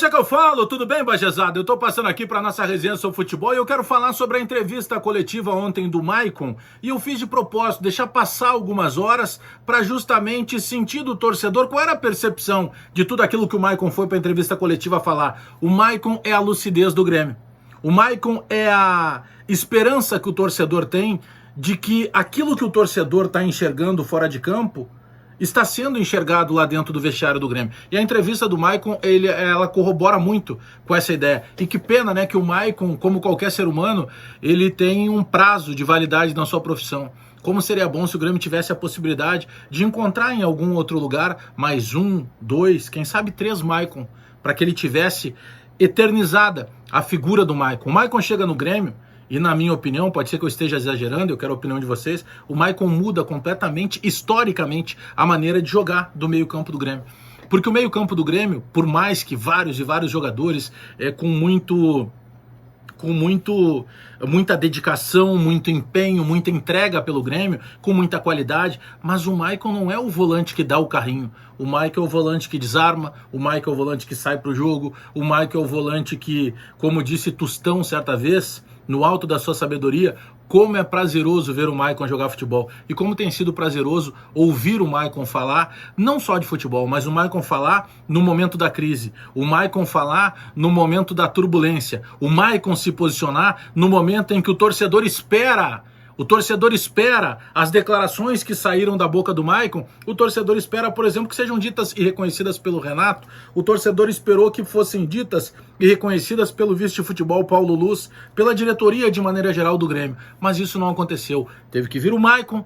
Deixa que eu falo, tudo bem, Bajezada? Eu tô passando aqui pra nossa resenha sobre futebol e eu quero falar sobre a entrevista coletiva ontem do Maicon e eu fiz de propósito, deixar passar algumas horas pra justamente sentir do torcedor qual era a percepção de tudo aquilo que o Maicon foi pra entrevista coletiva falar. O Maicon é a lucidez do Grêmio. O Maicon é a esperança que o torcedor tem de que aquilo que o torcedor tá enxergando fora de campo está sendo enxergado lá dentro do vestiário do Grêmio. E a entrevista do Maicon, ela corrobora muito com essa ideia. E que pena, né, que o Maicon, como qualquer ser humano, ele tem um prazo de validade na sua profissão. Como seria bom se o Grêmio tivesse a possibilidade de encontrar em algum outro lugar mais um, dois, quem sabe 3 Maicon, para que ele tivesse eternizada a figura do Maicon. O Maicon chega no Grêmio, e na minha opinião, pode ser que eu esteja exagerando, eu quero a opinião de vocês, o Maicon muda completamente, historicamente, a maneira de jogar do meio-campo do Grêmio. Porque o meio-campo do Grêmio, por mais que vários e vários jogadores com muita dedicação, muito empenho, muita entrega pelo Grêmio, com muita qualidade, mas o Maicon não é o volante que dá o carrinho. O Maicon é o volante que desarma, o Maicon é o volante que sai pro jogo, o Maicon é o volante que, como disse Tostão certa vez, no alto da sua sabedoria, como é prazeroso ver o Maicon jogar futebol. E como tem sido prazeroso ouvir o Maicon falar, não só de futebol, mas o Maicon falar no momento da crise, o Maicon falar no momento da turbulência, o Maicon se posicionar no momento em que o torcedor espera. O torcedor espera as declarações que saíram da boca do Maicon. O torcedor espera, por exemplo, que sejam ditas e reconhecidas pelo Renato. O torcedor esperou que fossem ditas e reconhecidas pelo vice de futebol Paulo Luz, pela diretoria de maneira geral do Grêmio. Mas isso não aconteceu. Teve que vir o Maicon,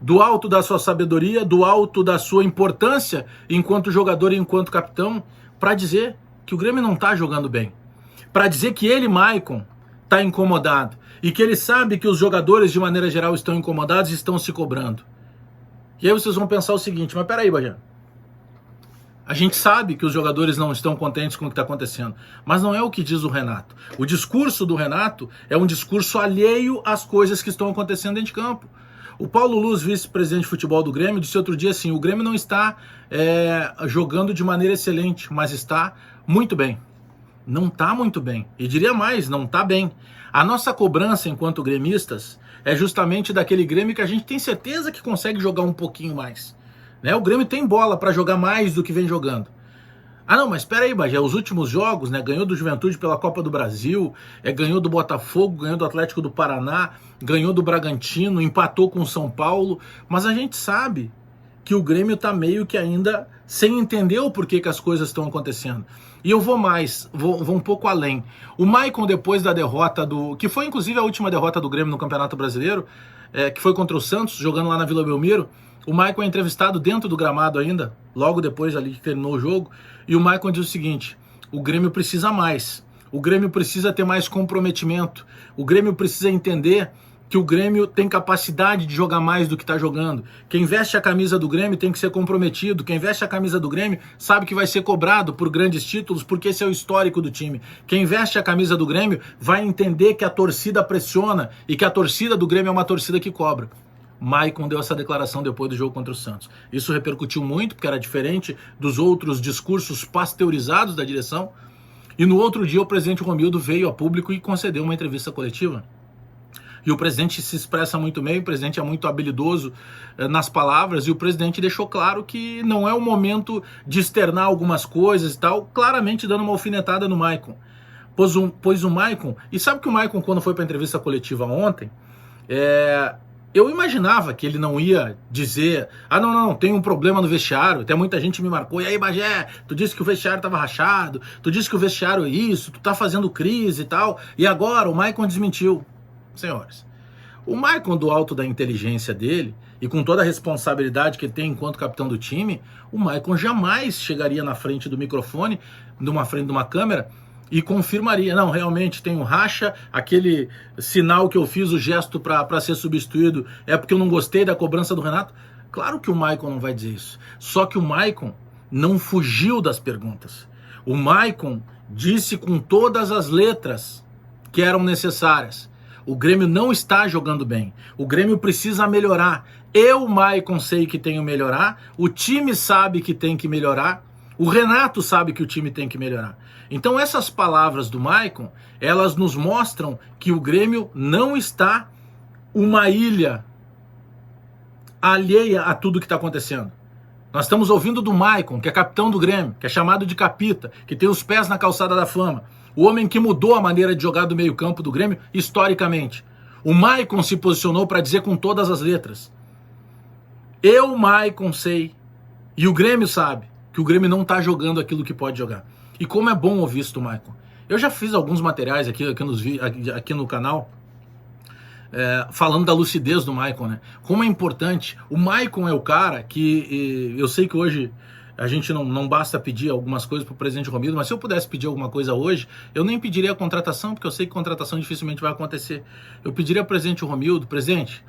do alto da sua sabedoria, do alto da sua importância enquanto jogador e enquanto capitão, para dizer que o Grêmio não está jogando bem. Para dizer que ele, Maicon, está incomodado. E que ele sabe que os jogadores, de maneira geral, estão incomodados e estão se cobrando. E aí vocês vão pensar o seguinte, mas peraí, Bajé. A gente sabe que os jogadores não estão contentes com o que está acontecendo, mas não é o que diz o Renato. O discurso do Renato é um discurso alheio às coisas que estão acontecendo dentro de campo. O Paulo Luz, vice-presidente de futebol do Grêmio, disse outro dia assim, o Grêmio não está jogando de maneira excelente, mas está muito bem. Não está muito bem. E diria mais, não está bem. A nossa cobrança enquanto gremistas é justamente daquele Grêmio que a gente tem certeza que consegue jogar um pouquinho mais. Né? O Grêmio tem bola para jogar mais do que vem jogando. Ah não, mas espera aí, Bagé, os últimos jogos, né, ganhou do Juventude pela Copa do Brasil, ganhou do Botafogo, ganhou do Atlético do Paraná, ganhou do Bragantino, empatou com o São Paulo, mas a gente sabe que o Grêmio está meio que ainda sem entender o porquê que as coisas estão acontecendo. E eu vou mais, vou um pouco além. O Maicon, depois da derrota que foi inclusive a última derrota do Grêmio no Campeonato Brasileiro, que foi contra o Santos, jogando lá na Vila Belmiro, o Maicon é entrevistado dentro do gramado ainda, logo depois ali que terminou o jogo, e o Maicon diz o seguinte, o Grêmio precisa mais, o Grêmio precisa ter mais comprometimento, o Grêmio precisa entender que o Grêmio tem capacidade de jogar mais do que está jogando. Quem veste a camisa do Grêmio tem que ser comprometido. Quem veste a camisa do Grêmio sabe que vai ser cobrado por grandes títulos, porque esse é o histórico do time. Quem veste a camisa do Grêmio vai entender que a torcida pressiona e que a torcida do Grêmio é uma torcida que cobra. Maicon deu essa declaração depois do jogo contra o Santos. Isso repercutiu muito, porque era diferente dos outros discursos pasteurizados da direção. E no outro dia o presidente Romildo veio a público e concedeu uma entrevista coletiva. E o presidente se expressa muito bem, o presidente é muito habilidoso nas palavras, e o presidente deixou claro que não é o momento de externar algumas coisas e tal, claramente dando uma alfinetada no Maicon. Pois o Maicon, e sabe que o Maicon, quando foi para a entrevista coletiva ontem, eu imaginava que ele não ia dizer, não, tem um problema no vestiário, até muita gente me marcou, e aí Bagé, tu disse que o vestiário estava rachado, tu disse que o vestiário é isso, tu tá fazendo crise e tal, e agora o Maicon desmentiu. Senhores, o Maicon, do alto da inteligência dele e com toda a responsabilidade que ele tem enquanto capitão do time, o Maicon jamais chegaria na frente do microfone, numa frente de uma câmera, e confirmaria, não, realmente tem um racha, aquele sinal que eu fiz, o gesto para ser substituído, é porque eu não gostei da cobrança do Renato. Claro que o Maicon não vai dizer isso, só que o Maicon não fugiu das perguntas. O Maicon disse com todas as letras que eram necessárias. O Grêmio não está jogando bem. O Grêmio precisa melhorar. Eu, Maicon, sei que tenho que melhorar. O time sabe que tem que melhorar. O Renato sabe que o time tem que melhorar. Então essas palavras do Maicon, elas nos mostram que o Grêmio não está uma ilha alheia a tudo que está acontecendo. Nós estamos ouvindo do Maicon, que é capitão do Grêmio, que é chamado de capita, que tem os pés na calçada da fama. O homem que mudou a maneira de jogar do meio-campo do Grêmio historicamente. O Maicon se posicionou para dizer com todas as letras: eu, Maicon, sei, e o Grêmio sabe, que o Grêmio não está jogando aquilo que pode jogar. E como é bom ouvir isso do Maicon. Eu já fiz alguns materiais aqui no canal, falando da lucidez do Maicon, né? Como é importante. O Maicon é o cara que, eu sei que hoje a gente não basta pedir algumas coisas para o presidente Romildo, mas se eu pudesse pedir alguma coisa hoje, eu nem pediria a contratação, porque eu sei que contratação dificilmente vai acontecer. Eu pediria ao presidente Romildo: presidente,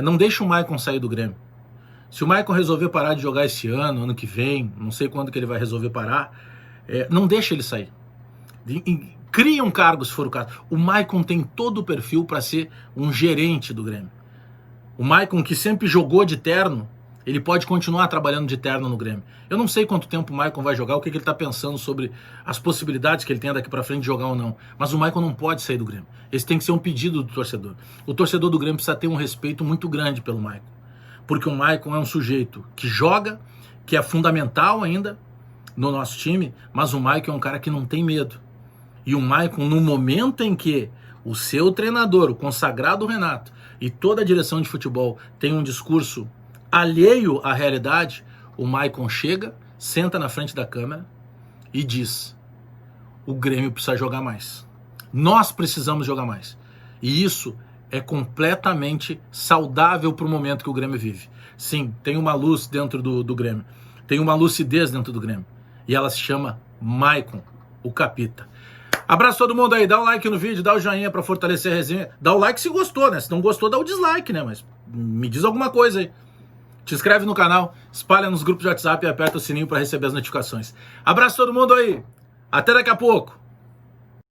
não deixe o Maicon sair do Grêmio. Se o Maicon resolver parar de jogar esse ano que vem, não sei quando que ele vai resolver parar, não deixe ele sair. Cria um cargo se for o caso. O Maicon tem todo o perfil para ser um gerente do Grêmio. O Maicon, que sempre jogou de terno, ele pode continuar trabalhando de terno no Grêmio. Eu não sei quanto tempo o Maicon vai jogar, o que ele está pensando sobre as possibilidades que ele tem daqui para frente de jogar ou não. Mas o Maicon não pode sair do Grêmio. Esse tem que ser um pedido do torcedor. O torcedor do Grêmio precisa ter um respeito muito grande pelo Maicon. Porque o Maicon é um sujeito que joga, que é fundamental ainda no nosso time, mas o Maicon é um cara que não tem medo. E o Maicon, no momento em que o seu treinador, o consagrado Renato, e toda a direção de futebol tem um discurso alheio à realidade, o Maicon chega, senta na frente da câmera e diz: o Grêmio precisa jogar mais. Nós precisamos jogar mais. E isso é completamente saudável para o momento que o Grêmio vive. Sim, tem uma luz dentro do Grêmio. Tem uma lucidez dentro do Grêmio. E ela se chama Maicon, o capita. Abraço todo mundo aí, dá o like no vídeo, dá o joinha para fortalecer a resenha. Dá o like se gostou, né? Se não gostou, dá o dislike, né? Mas me diz alguma coisa aí. Te inscreve no canal, espalha nos grupos de WhatsApp e aperta o sininho para receber as notificações. Abraço todo mundo aí. Até daqui a pouco.